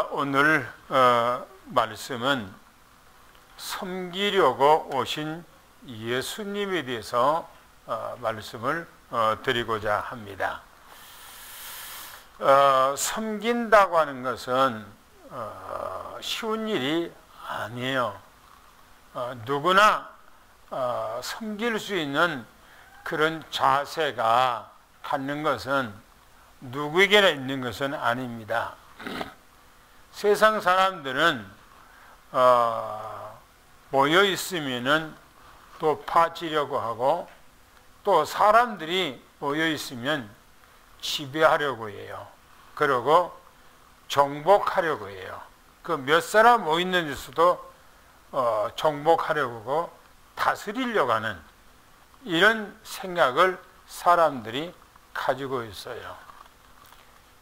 오늘 말씀은 섬기려고 오신 예수님에 대해서 말씀을 드리고자 합니다. 섬긴다고 하는 것은 쉬운 일이 아니에요. 누구나 섬길 수 있는 그런 자세가 갖는 것은 누구에게나 있는 것은 아닙니다. 세상 사람들은 모여 있으면은 또 파지려고 하고, 또 사람들이 모여 있으면 지배하려고 해요. 그리고 정복하려고 해요. 그 몇 사람 모여 있는 데서도 정복하려고 하고 다스리려고 하는 이런 생각을 사람들이 가지고 있어요.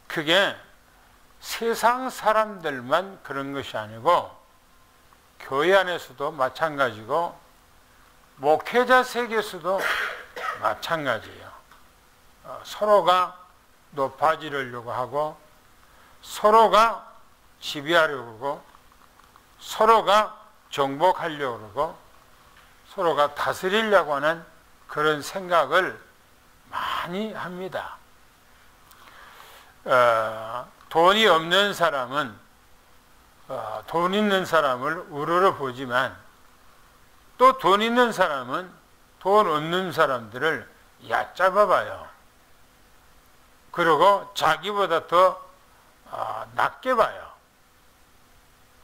그게 세상 사람들만 그런 것이 아니고 교회 안에서도 마찬가지고 목회자 세계에서도 마찬가지예요. 서로가 높아지려고 하고, 서로가 지배하려고 하고, 서로가 정복하려고 하고, 서로가 다스리려고 하는 그런 생각을 많이 합니다. 돈이 없는 사람은 돈 있는 사람을 우러러 보지만, 또 돈 있는 사람은 돈 없는 사람들을 얕잡아 봐요. 그리고 자기보다 더 낮게 봐요.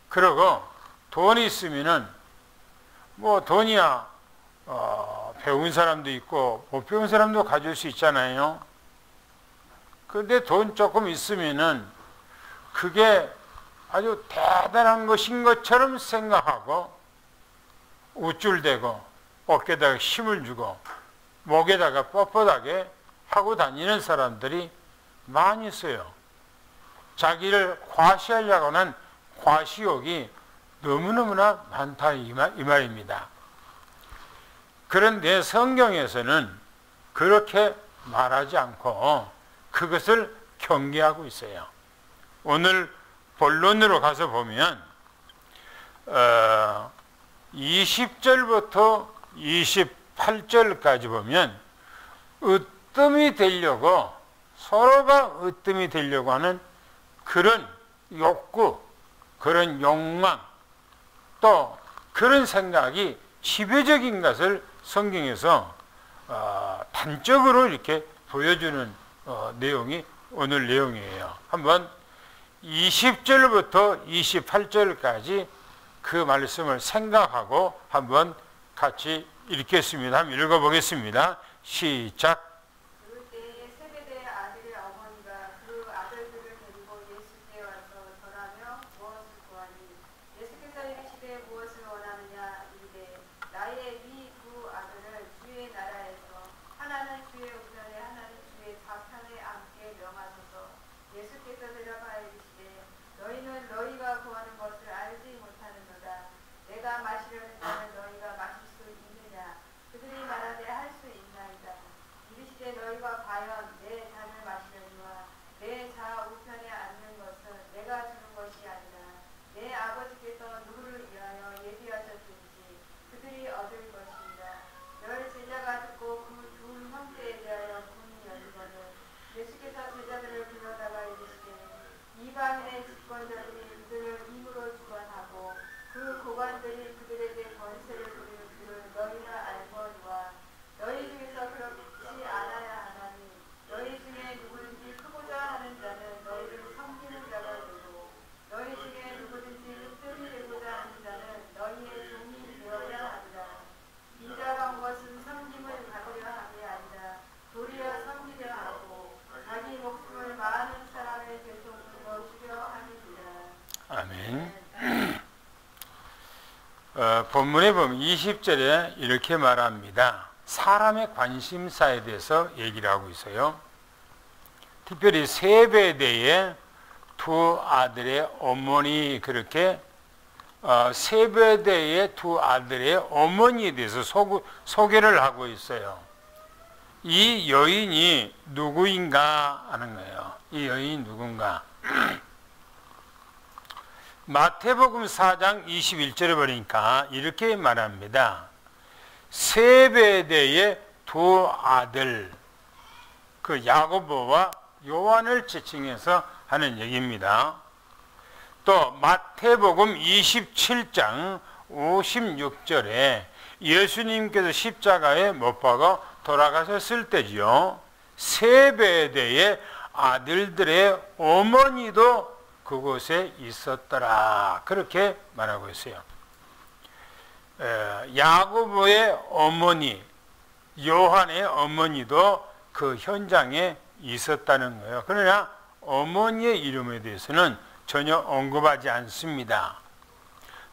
그리고 돈이 있으면은 뭐 돈이야 배운 사람도 있고 못 배운 사람도 가질 수 있잖아요. 그런데 돈 조금 있으면은 그게 아주 대단한 것인 것처럼 생각하고 우쭐대고 어깨에다가 힘을 주고 목에다가 뻣뻣하게 하고 다니는 사람들이 많이 있어요. 자기를 과시하려고 하는 과시욕이 너무너무나 많다 이 말입니다. 그런데 성경에서는 그렇게 말하지 않고 그것을 경계하고 있어요. 오늘 본론으로 가서 보면 20절부터 28절까지 보면 으뜸이 되려고, 서로가 으뜸이 되려고 하는 그런 욕구, 그런 욕망, 또 그런 생각이 지배적인 것을 성경에서 단적으로 이렇게 보여주는 내용이 오늘 내용이에요. 한번 20절부터 28절까지 그 말씀을 생각하고 한번 같이 읽겠습니다. 한번 읽어보겠습니다. 시작. 그럴 때에 세베대의 아들의 어머니가 그 아들들을 데리고 예수께 와서 전하며 무엇을 구하니, 예수께서 이르시되 무엇을 원하느냐 이르되 나의 이 두 아들을 주의 나라에서 하나는 주의 우편에 하나는 주의 좌편에 앉게 명하소서. 예수께서 대답하여 이르시되 너희는 너희가 구하는 것을 알지 못하는도다. 내가 마시려는 잔을 너희가 마실 수 있느냐? 그들이 말하되 할 수 있나이다. 이르시되 너희가 과연 내 잔을 마시려니와 내 좌우편에 앉는 것은 내가 주는 것이 아니라 내 아버지께서 누구를 위하여 예비하셨든지 그들이 얻을 것이니라. 열 제자가 듣고 그 두 형제에 대하여 문이 열리거늘 예수께서 제자들을 불러다가 이르시되 이방인의 집권자들이 그들을 임으로 주관하고 그 고관들이 그들에게 권세를 부리는 줄을 너희는 알거니와 너희 중에서 그렇지 않아야 하나니 너희 중에 누구든지 크고자 하는 자는 너희를 섬기는 자가 되고 너희 중에 누구든지 득점이 되고자 하는 자는 너희의 종이 되어야 하리라. 인자가 온 것은 섬김을 받으려 함이 아니라 도리어 섬기려 하고 자기 목숨을 많은 사람의 대속으로 주려 함이니라. 아멘. 본문에 보면 20절에 이렇게 말합니다. 사람의 관심사에 대해서 얘기를 하고 있어요. 특별히 세베대의 두 아들의 어머니, 그렇게 세베대의 두 아들의 어머니에 대해서 소개를 하고 있어요. 이 여인이 누구인가 하는 거예요. 이 여인이 누군가. 마태복음 4장 21절에 보니까 이렇게 말합니다. 세베대의 두 아들, 그 야고보와 요한을 지칭해서 하는 얘기입니다. 또 마태복음 27장 56절에 예수님께서 십자가에 못 박아 돌아가셨을 때지요. 세베대의 아들들의 어머니도 그곳에 있었더라. 그렇게 말하고 있어요. 야고보의 어머니, 요한의 어머니도 그 현장에 있었다는 거예요. 그러나 어머니의 이름에 대해서는 전혀 언급하지 않습니다.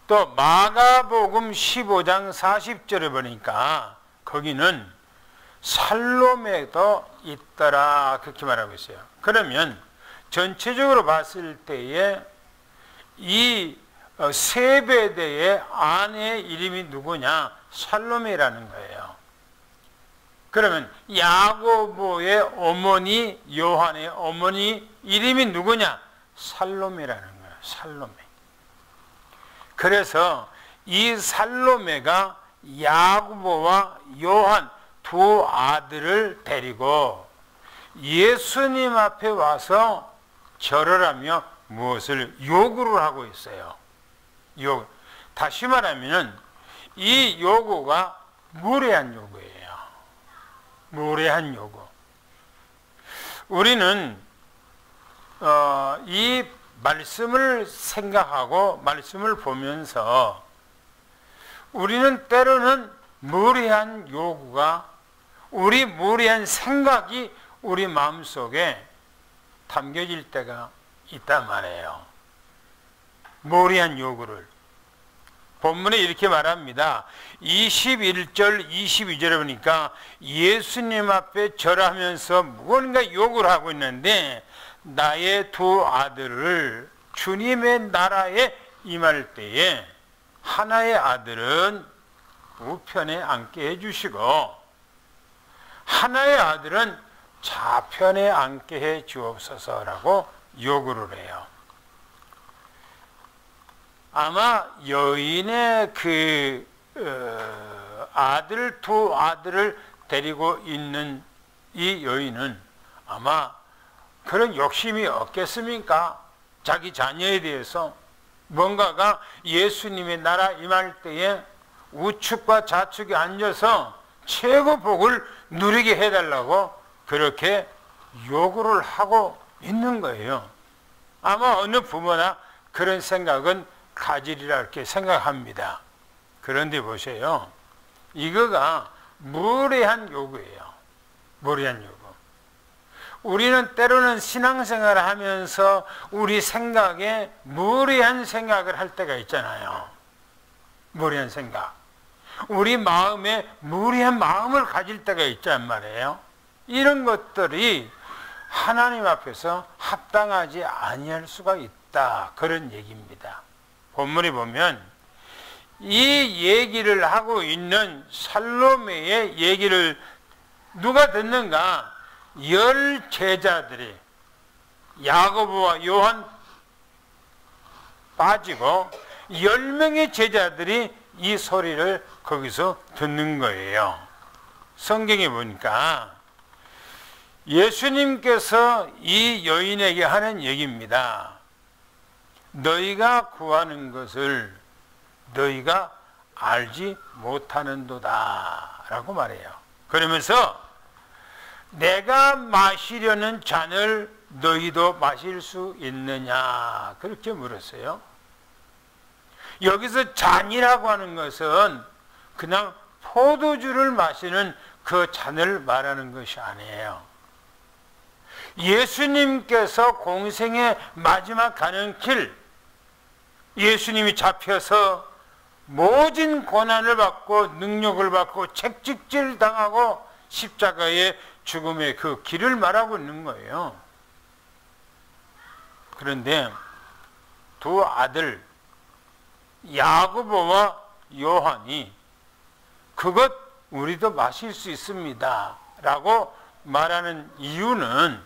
또 마가복음 15장 40절에 보니까 거기는 살로메도 있더라 그렇게 말하고 있어요. 그러면 전체적으로 봤을 때에 이 세베대의 아내의 이름이 누구냐? 살로메라는 거예요. 그러면 야고보의 어머니, 요한의 어머니 이름이 누구냐? 살로메라는 거예요. 살로메. 그래서 이 살로메가 야고보와 요한 두 아들을 데리고 예수님 앞에 와서 절을 하며 무엇을 요구를 하고 있어요. 다시 말하면 이 요구가 무례한 요구예요. 무례한 요구. 우리는 이 말씀을 생각하고 말씀을 보면서 우리는 때로는 무례한 요구가, 우리 무례한 생각이 우리 마음속에 담겨질 때가 있단 말이에요. 무례한 요구를. 본문에 이렇게 말합니다. 21절, 22절에 보니까 예수님 앞에 절하면서 무언가 요구를 하고 있는데 나의 두 아들을 주님의 나라에 임할 때에 하나의 아들은 우편에 앉게 해주시고 하나의 아들은 좌편에 앉게 해 주옵소서라고 요구를 해요. 아마 여인의 그 두 아들을 데리고 있는 이 여인은 아마 그런 욕심이 없겠습니까? 자기 자녀에 대해서 뭔가가 예수님의 나라 임할 때에 우측과 좌측에 앉아서 최고 복을 누리게 해달라고 그렇게 요구를 하고 있는 거예요. 아마 어느 부모나 그런 생각은 가지리라 이렇게 생각합니다. 그런데 보세요. 이거가 무례한 요구예요. 무례한 요구. 우리는 때로는 신앙생활을 하면서 우리 생각에 무례한 생각을 할 때가 있잖아요. 무례한 생각. 우리 마음에 무례한 마음을 가질 때가 있단 말이에요. 이런 것들이 하나님 앞에서 합당하지 아니할 수가 있다. 그런 얘기입니다. 본문에 보면 이 얘기를 하고 있는 살로메의 얘기를 누가 듣는가? 10 제자들이 야고보와 요한 빠지고 10명의 제자들이 이 소리를 거기서 듣는 거예요. 성경에 보니까 예수님께서 이 여인에게 하는 얘기입니다. 너희가 구하는 것을 너희가 알지 못하는도다 라고 말해요. 그러면서 내가 마시려는 잔을 너희도 마실 수 있느냐 그렇게 물었어요. 여기서 잔이라고 하는 것은 그냥 포도주를 마시는 그 잔을 말하는 것이 아니에요. 예수님께서 공생의 마지막 가는 길, 예수님이 잡혀서 모진 고난을 받고 능력을 받고 채찍질 당하고 십자가의 죽음의 그 길을 말하고 있는 거예요. 그런데 두 아들 야고보와 요한이 그것 우리도 마실 수 있습니다 라고 말하는 이유는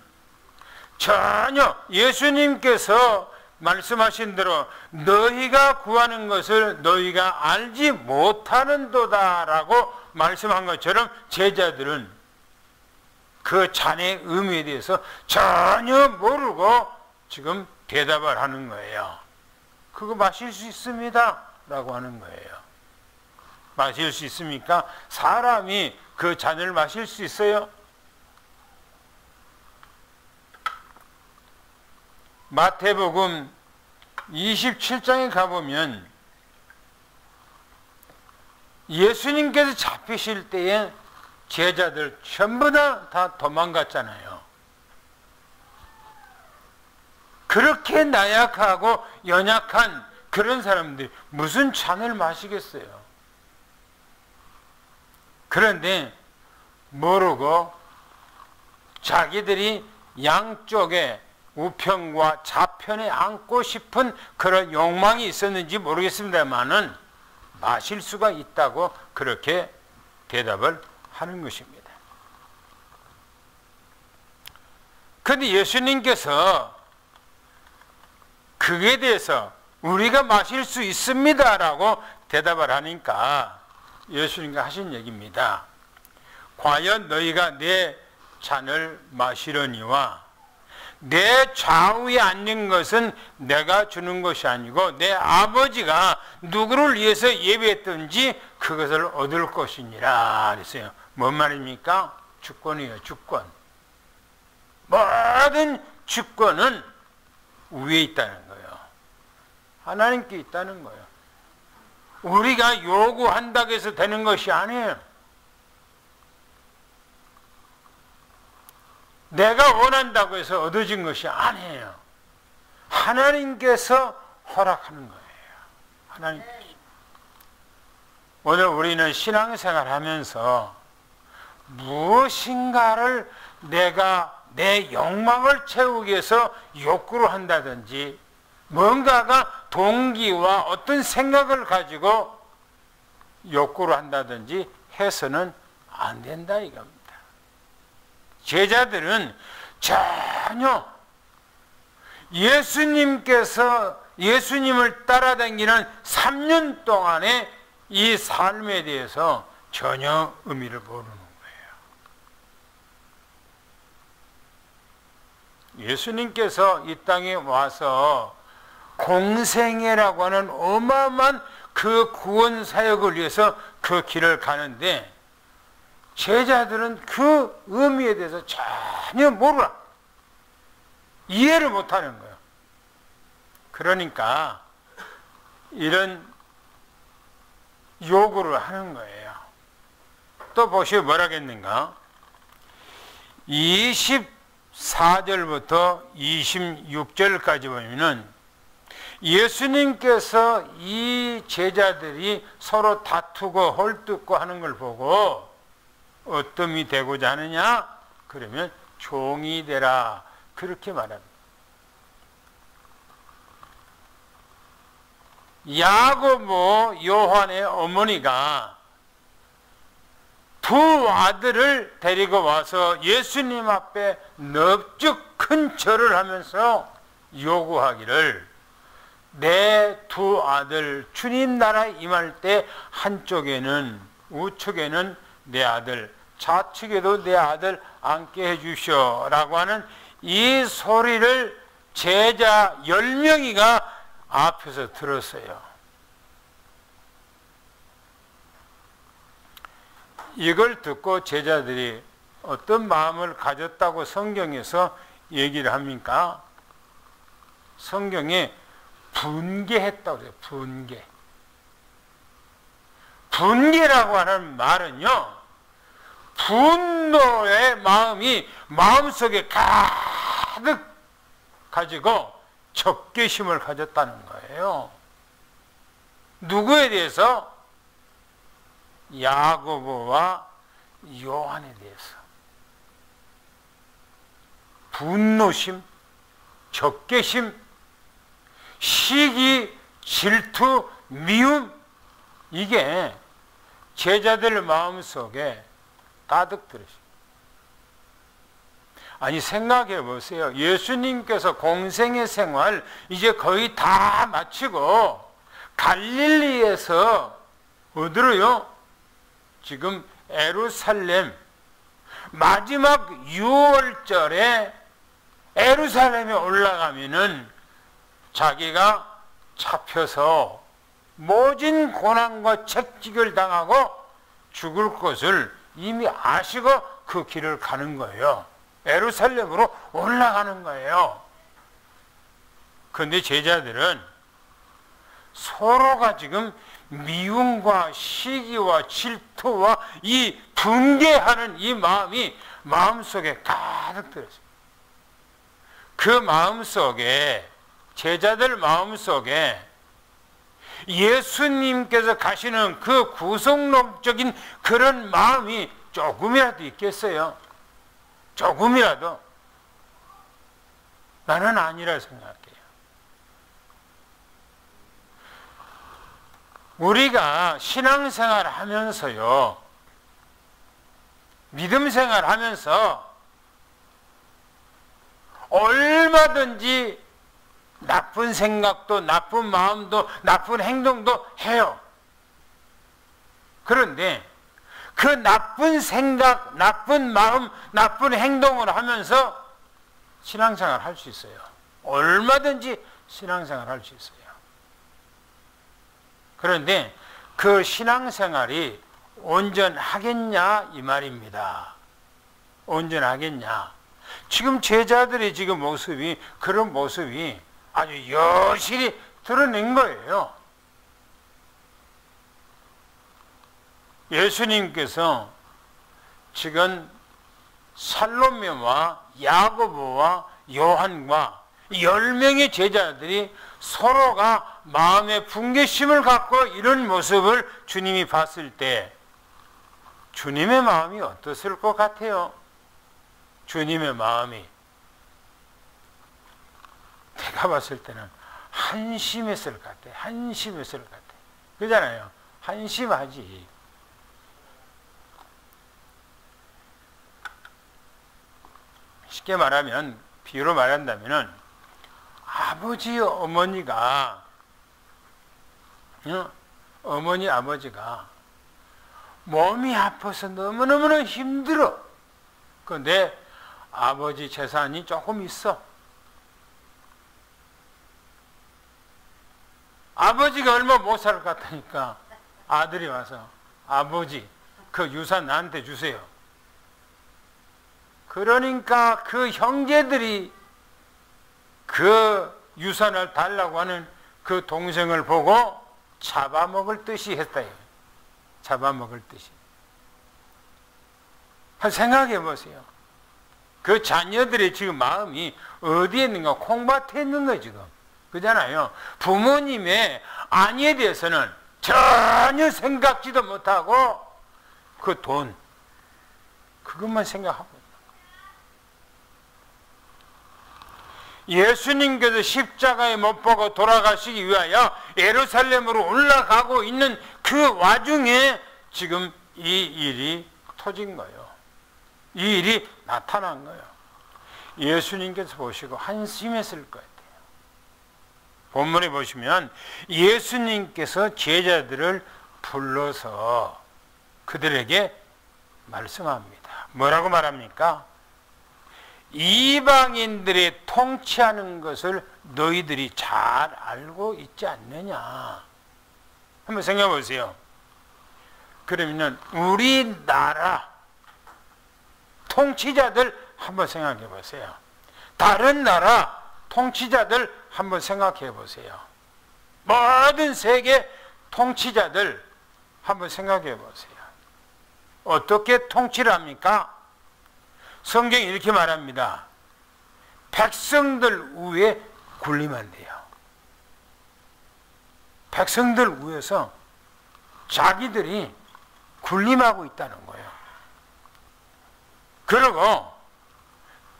전혀 예수님께서 말씀하신 대로 너희가 구하는 것을 너희가 알지 못하는도다라고 말씀한 것처럼 제자들은 그 잔의 의미에 대해서 전혀 모르고 지금 대답을 하는 거예요. 그거 마실 수 있습니다 라고 하는 거예요. 마실 수 있습니까? 사람이 그 잔을 마실 수 있어요? 마태복음 27장에 가보면 예수님께서 잡히실 때에 제자들 전부 다 도망갔잖아요. 그렇게 나약하고 연약한 그런 사람들이 무슨 잔을 마시겠어요? 그런데 모르고 자기들이 양쪽에 우편과 좌편에 앉고 싶은 그런 욕망이 있었는지 모르겠습니다만은 마실 수가 있다고 그렇게 대답을 하는 것입니다. 그런데 예수님께서 그에 대해서 우리가 마실 수 있습니다라고 대답을 하니까 예수님과 하신 얘기입니다. 과연 너희가 내 잔을 마시려니와 내 좌우에 앉는 것은 내가 주는 것이 아니고 내 아버지가 누구를 위해서 예배했든지 그것을 얻을 것이니라 그랬어요. 뭔 말입니까? 주권이에요. 주권. 모든 주권은 위에 있다는 거예요. 하나님께 있다는 거예요. 우리가 요구한다고 해서 되는 것이 아니에요. 내가 원한다고 해서 얻어진 것이 아니에요. 하나님께서 허락하는 거예요. 하나님께서. 오늘 우리는 신앙생활 하면서 무엇인가를 내가 내 욕망을 채우기 위해서 욕구를 한다든지 뭔가가 동기와 어떤 생각을 가지고 욕구를 한다든지 해서는 안 된다 이겁니다. 제자들은 전혀 예수님을 따라다니는 3년 동안의 이 삶에 대해서 전혀 의미를 모르는 거예요. 예수님께서 이 땅에 와서 공생애라고 하는 어마어마한 그 구원 사역을 위해서 그 길을 가는데 제자들은 그 의미에 대해서 전혀 몰라. 이해를 못하는 거예요. 그러니까 이런 요구를 하는 거예요. 또 보시면 뭐라겠는가? 24절부터 26절까지 보면은 예수님께서 이 제자들이 서로 다투고 헐뜯고 하는 걸 보고 어뜸이 되고자 하느냐? 그러면 종이 되라. 그렇게 말합니다. 야고보 요한의 어머니가 두 아들을 데리고 와서 예수님 앞에 넙죽 큰 절을 하면서 요구하기를 내 두 아들 주님 나라에 임할 때 한쪽에는 우측에는 내 아들 좌측에도 내 아들 앉게 해주시오 라고 하는 이 소리를 제자 10명이가 앞에서 들었어요. 이걸 듣고 제자들이 어떤 마음을 가졌다고 성경에서 얘기를 합니까? 성경에 분개했다고 해요. 분개. 분개라고 하는 말은요, 분노의 마음이 마음속에 가득 가지고 적개심을 가졌다는 거예요. 누구에 대해서? 야고보와 요한에 대해서. 분노심, 적개심, 시기, 질투, 미움, 이게 제자들 마음속에 가득 들었어요. 아니 생각해 보세요. 예수님께서 공생의 생활 이제 거의 다 마치고 갈릴리에서 어디로요? 지금 예루살렘 마지막 6월절에 예루살렘에 올라가면은 자기가 잡혀서 모진 고난과 책직을 당하고 죽을 것을 이미 아시고 그 길을 가는 거예요. 예루살렘으로 올라가는 거예요. 그런데 제자들은 서로가 지금 미움과 시기와 질투와 이 분개하는 이 마음이 마음속에 가득 들었어요. 그 마음속에, 제자들 마음속에 예수님께서 가시는 그 구속론적인 그런 마음이 조금이라도 있겠어요? 조금이라도? 나는 아니라 생각해요. 우리가 신앙생활 하면서요, 믿음생활 하면서 얼마든지 나쁜 생각도 나쁜 마음도 나쁜 행동도 해요. 그런데 그 나쁜 생각, 나쁜 마음, 나쁜 행동을 하면서 신앙생활 할 수 있어요. 얼마든지 신앙생활 할 수 있어요. 그런데 그 신앙생활이 온전하겠냐 이 말입니다. 온전하겠냐. 지금 제자들의 지금 모습이 그런 모습이 아주 여실히 드러낸 거예요. 예수님께서 지금 살로메와 야고보와 요한과 10명의 제자들이 서로가 마음의 분개심을 갖고 이런 모습을 주님이 봤을 때 주님의 마음이 어떻을 것 같아요? 주님의 마음이 내가 봤을 때는 한심했을 것 같아. 한심했을 것 같아. 그러잖아요. 한심하지. 쉽게 말하면, 비유로 말한다면은 아버지 어머니가 어머니 아버지가 몸이 아파서 너무너무 힘들어. 그런데 아버지 재산이 조금 있어. 아버지가 얼마 못 살 것 같으니까 아들이 와서 아버지 그 유산 나한테 주세요. 그러니까 그 형제들이 그 유산을 달라고 하는 그 동생을 보고 잡아먹을 듯이 했다요. 잡아먹을 듯이. 생각해 보세요. 그 자녀들의 지금 마음이 어디에 있는가? 콩밭에 있는 거예요, 지금. 그잖아요. 부모님의 안위에 대해서는 전혀 생각지도 못하고 그 돈, 그것만 생각하고. 예수님께서 십자가에 못 박아 돌아가시기 위하여 예루살렘으로 올라가고 있는 그 와중에 지금 이 일이 터진 거예요. 이 일이 나타난 거예요. 예수님께서 보시고 한심했을 것 같아요. 본문에 보시면 예수님께서 제자들을 불러서 그들에게 말씀합니다. 뭐라고 말합니까? 이방인들의 통치하는 것을 너희들이 잘 알고 있지 않느냐. 한번 생각해 보세요. 그러면 우리나라 통치자들 한번 생각해 보세요. 다른 나라 통치자들 한번 생각해 보세요. 모든 세계 통치자들 한번 생각해 보세요. 어떻게 통치를 합니까? 성경이 이렇게 말합니다. 백성들 위에 군림한 돼요. 백성들 위에서 자기들이 군림하고 있다는 거예요. 그리고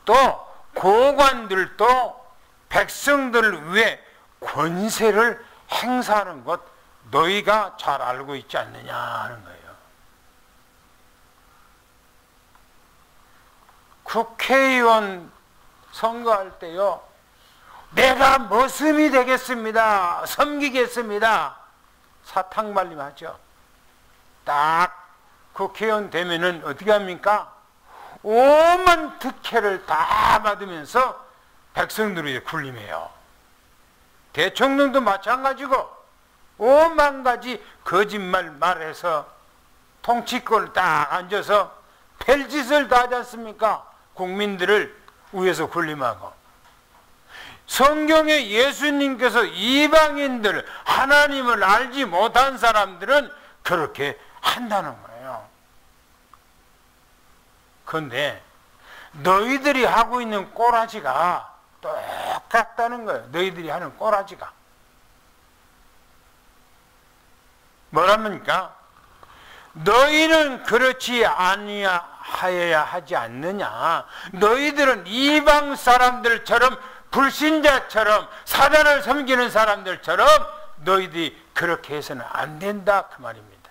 또 고관들도 백성들 위에 권세를 행사하는 것 너희가 잘 알고 있지 않느냐 하는 거예요. 국회의원 선거할 때요, 내가 머슴이 되겠습니다, 섬기겠습니다, 사탕발림하죠. 딱 국회의원 되면은 어떻게 합니까? 오만 특혜를 다 받으면서 백성들에게 군림해요. 대통령도 마찬가지고 오만 가지 거짓말 말해서 통치권을 딱 앉아서 별짓을 다 하지 않습니까? 국민들을 위해서 군림하고. 성경에 예수님께서 이방인들, 하나님을 알지 못한 사람들은 그렇게 한다는 거예요. 그런데 너희들이 하고 있는 꼬라지가 똑같다는 거예요. 너희들이 하는 꼬라지가. 뭐랍니까? 너희는 그렇지 아니하여야 하지 않느냐. 너희들은 이방 사람들처럼, 불신자처럼, 사단을 섬기는 사람들처럼 너희들이 그렇게 해서는 안 된다, 그 말입니다.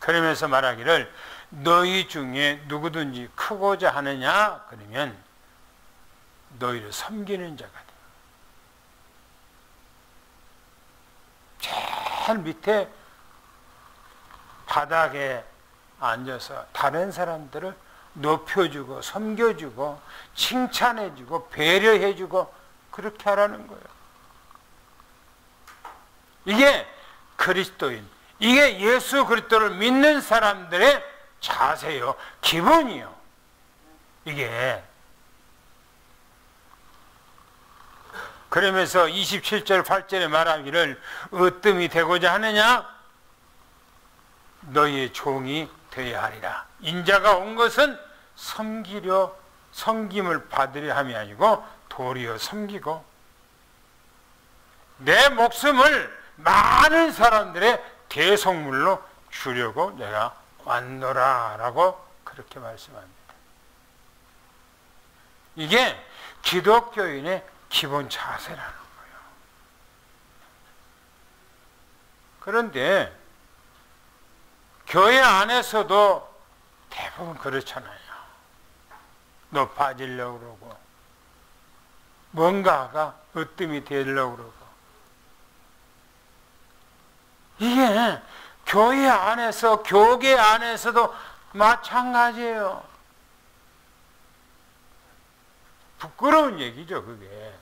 그러면서 말하기를 너희 중에 누구든지 크고자 하느냐, 그러면 너희를 섬기는 자가 돼. 제일 밑에 바닥에 앉아서 다른 사람들을 높여주고 섬겨주고 칭찬해주고 배려해주고 그렇게 하라는 거예요. 이게 그리스도인, 이게 예수 그리스도를 믿는 사람들의 자세요, 기본이요. 이게. 그러면서 27절 8절에 말하기를 으뜸이 되고자 하느냐, 너희의 종이 되어야 하리라. 인자가 온 것은 섬김을 받으려 함이 아니고 도리어 섬기고 내 목숨을 많은 사람들의 대속물로 주려고 내가 왔노라 라고 그렇게 말씀합니다. 이게 기독교인의 기본 자세라는 거예요. 그런데 교회 안에서도 대부분 그렇잖아요. 높아지려고 그러고 뭔가가 으뜸이 되려고 그러고. 이게 교회 안에서, 교계 안에서도 마찬가지예요. 부끄러운 얘기죠, 그게.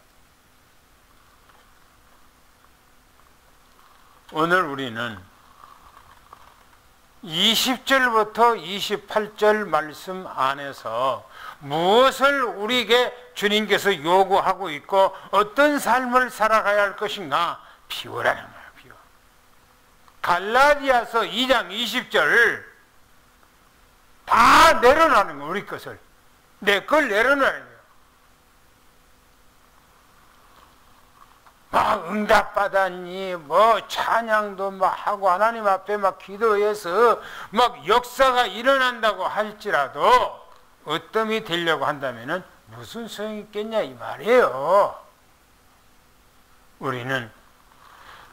오늘 우리는 20절부터 28절 말씀 안에서 무엇을 우리에게 주님께서 요구하고 있고 어떤 삶을 살아가야 할 것인가 비워라는 거예요. 비워. 갈라디아서 2장 20절 다 내려놔는 거예요. 우리 것을. 내 걸 내려놔는 거예요. 막 응답받았니, 뭐 찬양도 막 하고 하나님 앞에 막 기도해서 막 역사가 일어난다고 할지라도 어뜸이 되려고 한다면은 무슨 소용이 있겠냐 이 말이에요. 우리는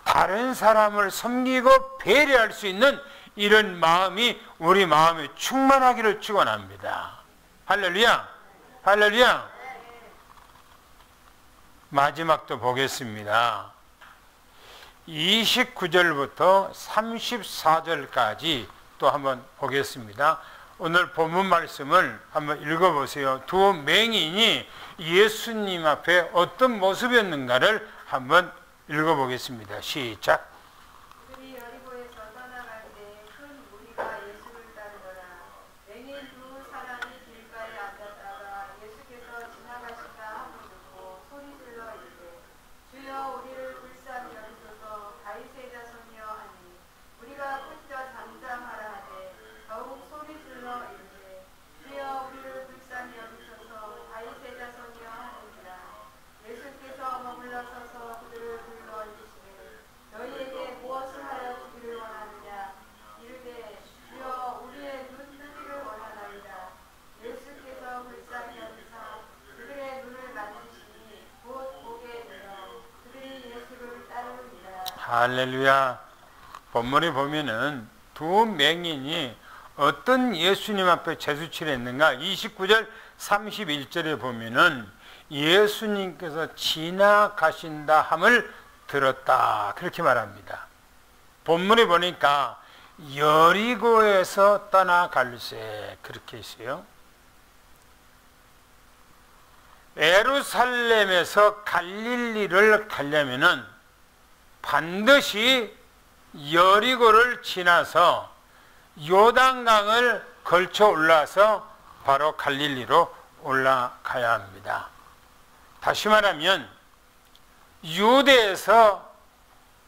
다른 사람을 섬기고 배려할 수 있는 이런 마음이 우리 마음에 충만하기를 축원합니다. 할렐루야, 할렐루야. 마지막도 보겠습니다. 29절부터 34절까지 또 한번 보겠습니다. 오늘 본문 말씀을 한번 읽어보세요. 두 맹인이 예수님 앞에 어떤 모습이었는가를 한번 읽어보겠습니다. 시작. 그들이 여리고에서 떠나갈 때 큰 무리가 예수를 따르더라. 맹인 두 사람이 길가에 앉았다가 예수께서 지나가시다 함을 듣고 소리 질러 이르되 주여 우리를 불쌍히 여기소서. 다윗의 자손이여 하니 우리가 쫓겨 장장하라 하되 더욱 소리 질러 이르되 주여 우리를 불쌍히 여기소서. 다윗의 자손이여 하느니라. 예수께서 머물러 서서 그들을 불러 이르시되 너희에게 무엇을 하여 주기를 원하느냐. 이르되 주여 우리의 눈 뜨기를 원하나이다. 예수께서 불쌍히 여기사 그들의 눈을 만지시니 곧 보게 되어 그들이 예수를 따르니라. 할렐루야. 본문에 보면은 두 맹인이 어떤 예수님 앞에 재수치를 했는가? 29절 31절에 보면은 예수님께서 지나가신다 함을 들었다, 그렇게 말합니다. 본문에 보니까 여리고에서 떠나갈새, 그렇게 있어요. 예루살렘에서 갈릴리를 가려면은 반드시 여리고를 지나서 요단강을 걸쳐 올라서 바로 갈릴리로 올라가야 합니다. 다시 말하면 유대에서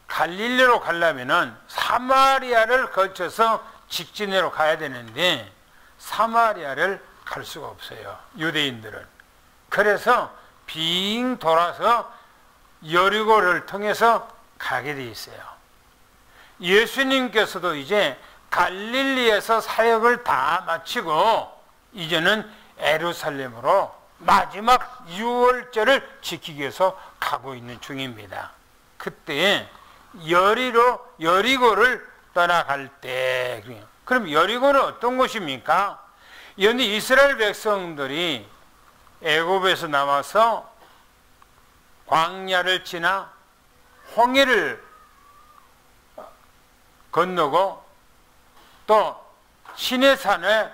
갈릴리로 가려면은 사마리아를 거쳐서 직진으로 가야 되는데 사마리아를 갈 수가 없어요, 유대인들은. 그래서 빙 돌아서 여리고를 통해서 가게 돼 있어요. 예수님께서도 이제 갈릴리에서 사역을 다 마치고 이제는 예루살렘으로 마지막 유월절을 지키기 위해서 가고 있는 중입니다. 그때 여리고를 떠나갈 때, 그럼 여리고는 어떤 곳입니까? 이런데 이스라엘 백성들이 애굽에서 나와서 광야를 지나 홍해를 건너고 또 시내산에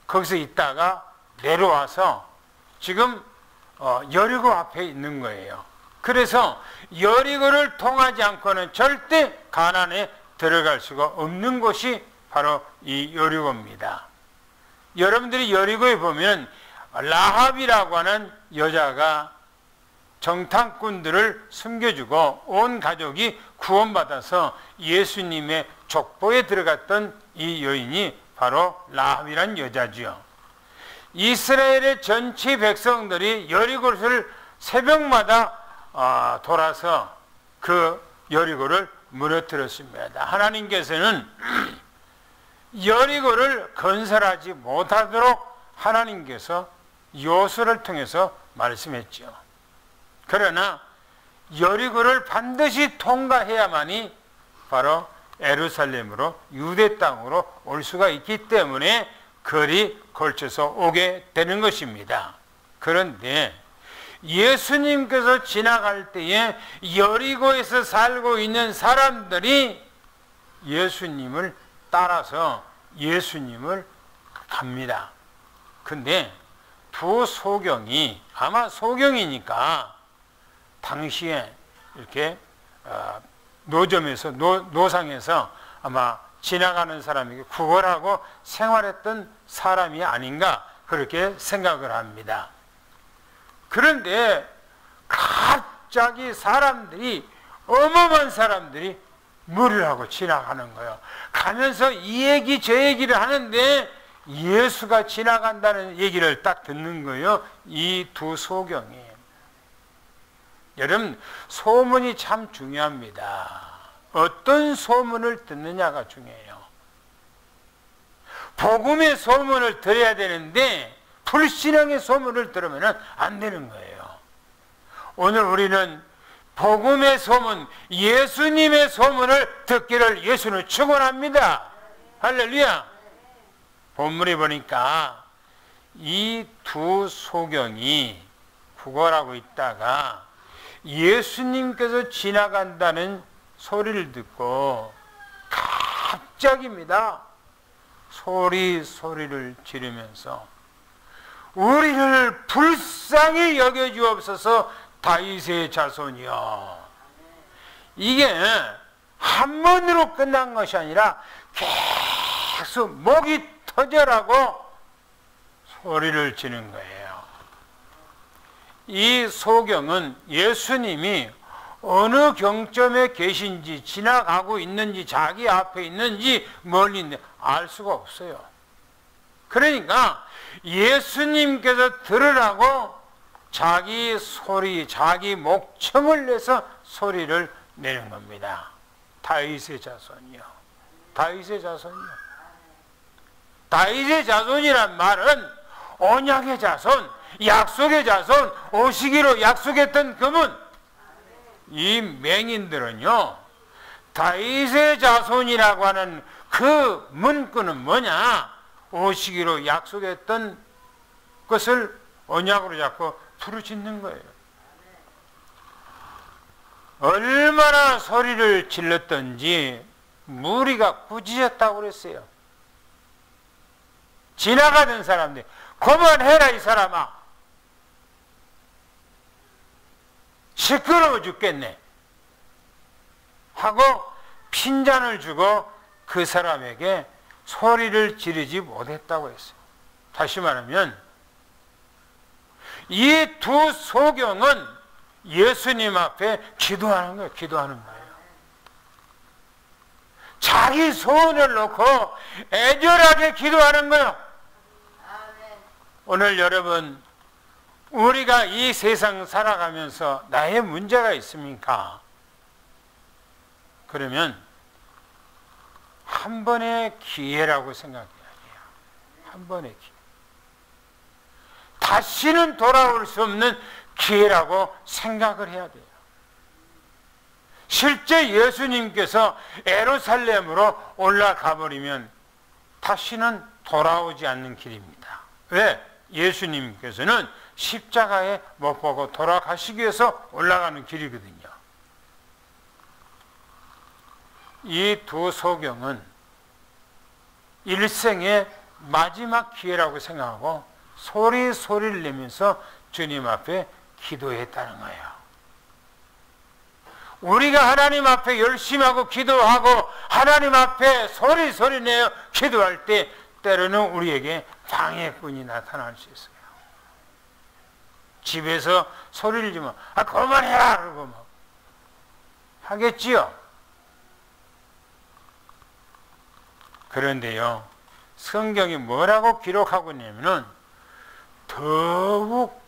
거기서 있다가 내려와서 지금 여리고 앞에 있는 거예요. 그래서 여리고를 통하지 않고는 절대 가나안에 들어갈 수가 없는 곳이 바로 이 여리고입니다. 여러분들이 여리고에 보면 라합이라고 하는 여자가 정탐꾼들을 숨겨주고 온 가족이 구원받아서 예수님의 족보에 들어갔던 이 여인이 바로 라합이란 여자지요. 이스라엘의 전체 백성들이 여리고를 새벽마다 돌아서 그 여리고를 무너뜨렸습니다. 하나님께서는 여리고를 건설하지 못하도록 하나님께서 요수를 통해서 말씀했죠. 그러나 여리고를 반드시 통과해야만이 바로 예루살렘으로, 유대 땅으로 올 수가 있기 때문에 거리 걸쳐서 오게 되는 것입니다. 그런데 예수님께서 지나갈 때에 여리고에서 살고 있는 사람들이 예수님을 따라서 예수님을 갑니다. 근데 두 소경이, 아마 소경이니까 당시에 이렇게 노점에서 노상에서 아마 지나가는 사람에게 구걸하고 생활했던 사람이 아닌가 그렇게 생각을 합니다. 그런데 갑자기 사람들이, 어마어마한 사람들이 무리를 하고 지나가는 거예요. 가면서 이 얘기 저 얘기를 하는데 예수가 지나간다는 얘기를 딱 듣는 거예요, 이 두 소경이. 여러분, 소문이 참 중요합니다. 어떤 소문을 듣느냐가 중요해요. 복음의 소문을 들어야 되는데 불신앙의 소문을 들으면 안 되는 거예요. 오늘 우리는 복음의 소문, 예수님의 소문을 듣기를 예수는 축원합니다. 할렐루야. 본문에 보니까 이 두 소경이 구걸하고 있다가 예수님께서 지나간다는 소리를 듣고 갑자기입니다. 소리를 지르면서 우리를 불쌍히 여겨주옵소서 다윗의 자손이여. 이게 한 번으로 끝난 것이 아니라 계속 목이 터져라고 소리를 지는 거예요. 이 소경은 예수님이 어느 경점에 계신지, 지나가고 있는지, 자기 앞에 있는지, 멀리 있는지 알 수가 없어요. 그러니까 예수님께서 들으라고 자기 소리, 자기 목청을 내서 소리를 내는 겁니다. 다윗의 자손이요. 다윗의 자손이요. 다윗의 자손이란 말은 언약의 자손, 약속의 자손, 오시기로 약속했던 그분. 이 맹인들은요, 다윗의 자손이라고 하는 그 문구는 뭐냐? 오시기로 약속했던 것을 언약으로 잡고 부르짖는 거예요. 얼마나 소리를 질렀던지 무리가 꾸짖었다고 그랬어요. 지나가던 사람들, 그만해라 이 사람아. 시끄러워 죽겠네. 하고 핀잔을 주고 그 사람에게 소리를 지르지 못했다고 했어요. 다시 말하면 이 두 소경은 예수님 앞에 기도하는 거예요. 기도하는 거예요. 자기 소원을 놓고 애절하게 기도하는 거예요. 오늘 여러분, 우리가 이 세상 살아가면서 나의 문제가 있습니까? 그러면 한 번의 기회라고 생각해야 돼요. 한 번의 기회. 다시는 돌아올 수 없는 기회라고 생각을 해야 돼요. 실제 예수님께서 예루살렘으로 올라가 버리면 다시는 돌아오지 않는 길입니다. 왜? 예수님께서는 십자가에 못 박고 돌아가시기 위해서 올라가는 길이거든요. 이 두 소경은 일생의 마지막 기회라고 생각하고 소리를 내면서 주님 앞에 기도했다는 거예요. 우리가 하나님 앞에 열심히 하고 기도하고 하나님 앞에 소리 내어 기도할 때 때로는 우리에게 방해꾼이 나타날 수 있어요. 집에서 소리를 지면 그만해라 그러고 막 하겠지요. 그런데요, 성경이 뭐라고 기록하고 있냐면은 더욱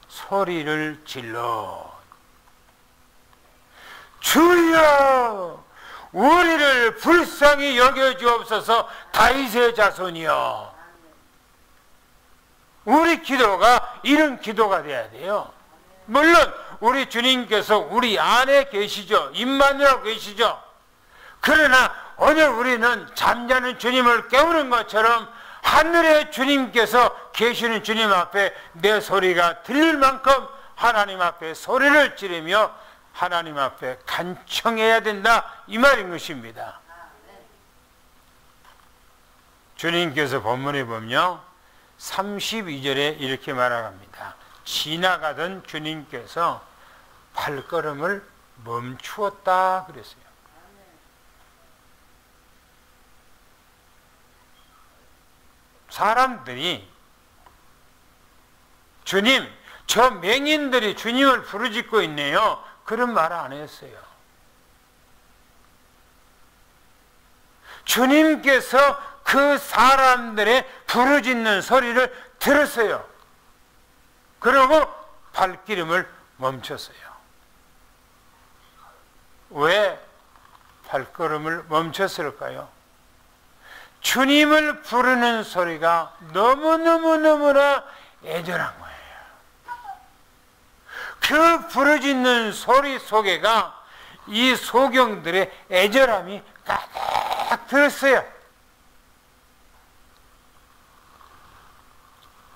소리를 질러 주여 우리를 불쌍히 여겨주옵소서 다윗의 자손이여. 우리 기도가 이런 기도가 돼야 돼요. 물론 우리 주님께서 우리 안에 계시죠. 임마누엘 계시죠. 그러나 오늘 우리는 잠자는 주님을 깨우는 것처럼 하늘의 주님께서 계시는 주님 앞에 내 소리가 들릴 만큼 하나님 앞에 소리를 지르며 하나님 앞에 간청해야 된다, 이 말인 것입니다. 주님께서 본문에 보면 32절에 이렇게 말합니다. 지나가던 주님께서 발걸음을 멈추었다 그랬어요. 사람들이 주님, 저 맹인들이 주님을 부르짖고 있네요, 그런 말 안 했어요. 주님께서 그 사람들의 부르짖는 소리를 들었어요. 그리고 발걸음을 멈췄어요. 왜 발걸음을 멈췄을까요? 주님을 부르는 소리가 너무나 애절한 거예요. 그 부르짖는 소리 속에가 이 소경들의 애절함이 가득 들었어요.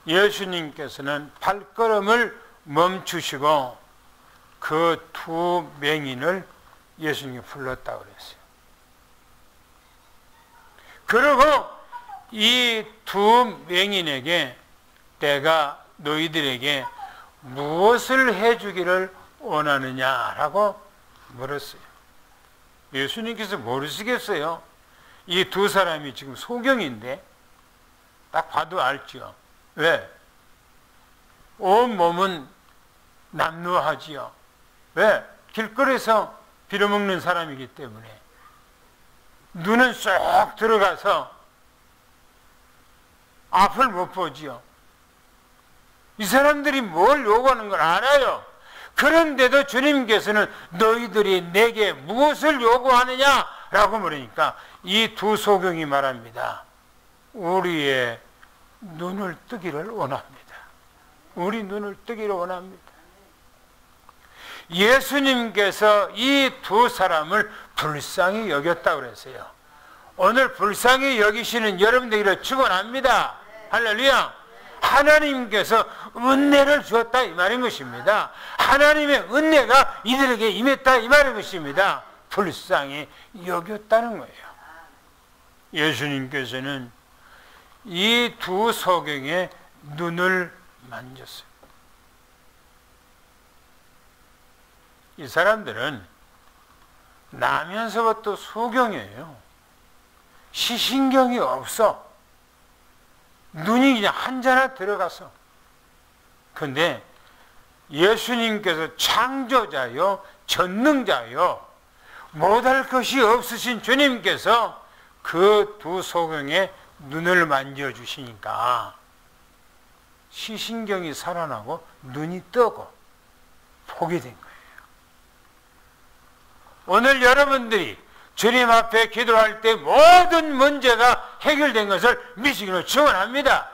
예수님께서는 발걸음을 멈추시고 그 두 맹인을 예수님이 불렀다고 그랬어요. 그리고 이 두 맹인에게 내가 너희들에게 무엇을 해주기를 원하느냐라고 물었어요. 예수님께서 모르시겠어요? 이 두 사람이 지금 소경인데 딱 봐도 알죠. 왜? 온 몸은 남루하지요. 왜? 길거리에서 빌어먹는 사람이기 때문에 눈은 쏙 들어가서 앞을 못 보지요. 이 사람들이 뭘 요구하는 걸 알아요. 그런데도 주님께서는 너희들이 내게 무엇을 요구하느냐라고 물으니까 이 두 소경이 말합니다. 우리의 눈을 뜨기를 원합니다. 우리 눈을 뜨기를 원합니다. 예수님께서 이 두 사람을 불쌍히 여겼다고 그랬어요. 오늘 불쌍히 여기시는 여러분들에게 축원합니다. 할렐루야. 하나님께서 은혜를 주었다 이 말인 것입니다. 하나님의 은혜가 이들에게 임했다 이 말인 것입니다. 불쌍히 여겼다는 거예요. 예수님께서는 이 두 소경의 눈을 만졌어요. 이 사람들은 나면서부터 소경이에요. 시신경이 없어. 눈이 그냥 한자나 들어가서. 근데 예수님께서 창조자요, 전능자요, 못할 것이 없으신 주님께서 그 두 소경의 눈을 만져주시니까 시신경이 살아나고 눈이 뜨고 보게 된 거예요. 오늘 여러분들이 주님 앞에 기도할 때 모든 문제가 해결된 것을 미시기로 축원합니다.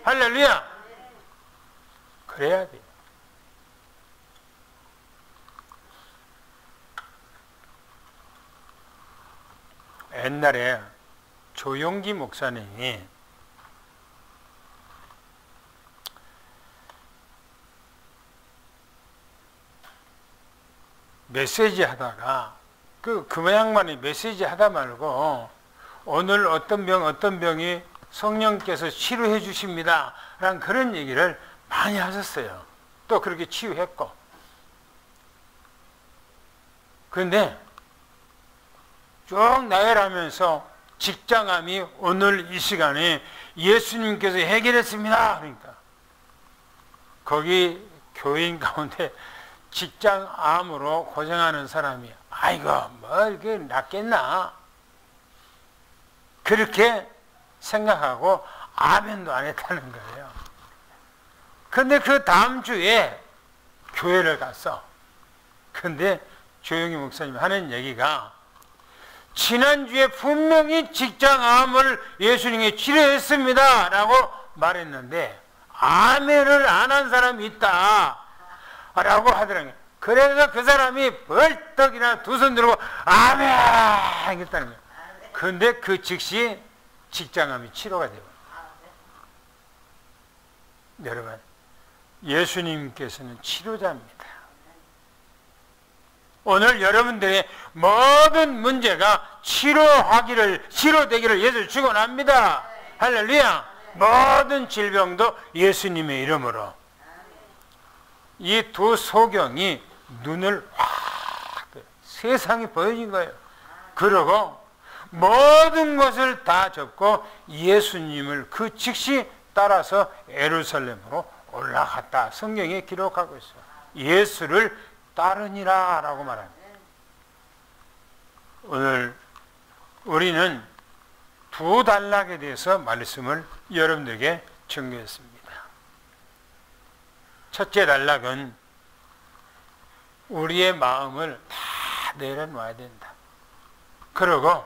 할렐루야. 그래야 돼요. 옛날에 조용기 목사님이 메시지 하다가 그 모양만이 메시지 하다 말고 오늘 어떤 병이 성령께서 치료해 주십니다 라는 그런 얘기를 많이 하셨어요. 또 그렇게 치유했고. 그런데 쭉 나열하면서 직장암이 오늘 이 시간에 예수님께서 해결했습니다. 그러니까 거기 교인 가운데 직장암으로 고생하는 사람이 아이고 뭐 이렇게 낫겠나 그렇게 생각하고 아멘도 안 했다는 거예요. 근데 그 다음 주에 교회를 갔어. 근데 조용히 목사님이 하는 얘기가 지난주에 분명히 직장암을 예수님이 치료했습니다 라고 말했는데 아멘을 안 한 사람이 있다 라고 하더라고요. 그래서 그 사람이 벌떡이나 두 손 들고 아멘 하겠다는 거예요. 근데 그 즉시 직장암이 치료가 되고. 여러분, 예수님께서는 치료자입니다. 오늘 여러분들의 모든 문제가 치료되기를 예수 축원합니다. 할렐루야. 모든 질병도 예수님의 이름으로. 이 두 소경이 눈을 확 세상이 보여진 거예요. 그러고 모든 것을 다 접고 예수님을 그 즉시 따라서 예루살렘으로 올라갔다. 성경에 기록하고 있어요. 예수를 따르니라 라고 말합니다. 오늘 우리는 두 단락에 대해서 말씀을 여러분들에게 전개했습니다. 첫째 단락은 우리의 마음을 다 내려놔야 된다. 그리고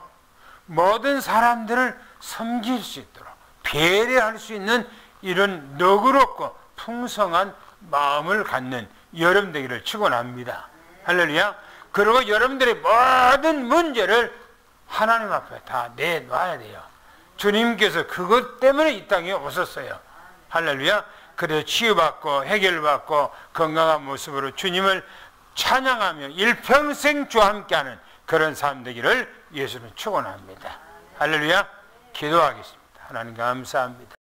모든 사람들을 섬길 수 있도록 배려할 수 있는 이런 너그럽고 풍성한 마음을 갖는 여러분 되기를 축원합니다. 할렐루야. 그리고 여러분들의 모든 문제를 하나님 앞에 다 내놔야 돼요. 주님께서 그것 때문에 이 땅에 오셨어요. 할렐루야. 그래서 치유받고 해결받고 건강한 모습으로 주님을 찬양하며 일평생 주와 함께하는 그런 삶 되기를 예수는 축원합니다. 할렐루야. 기도하겠습니다. 하나님 감사합니다.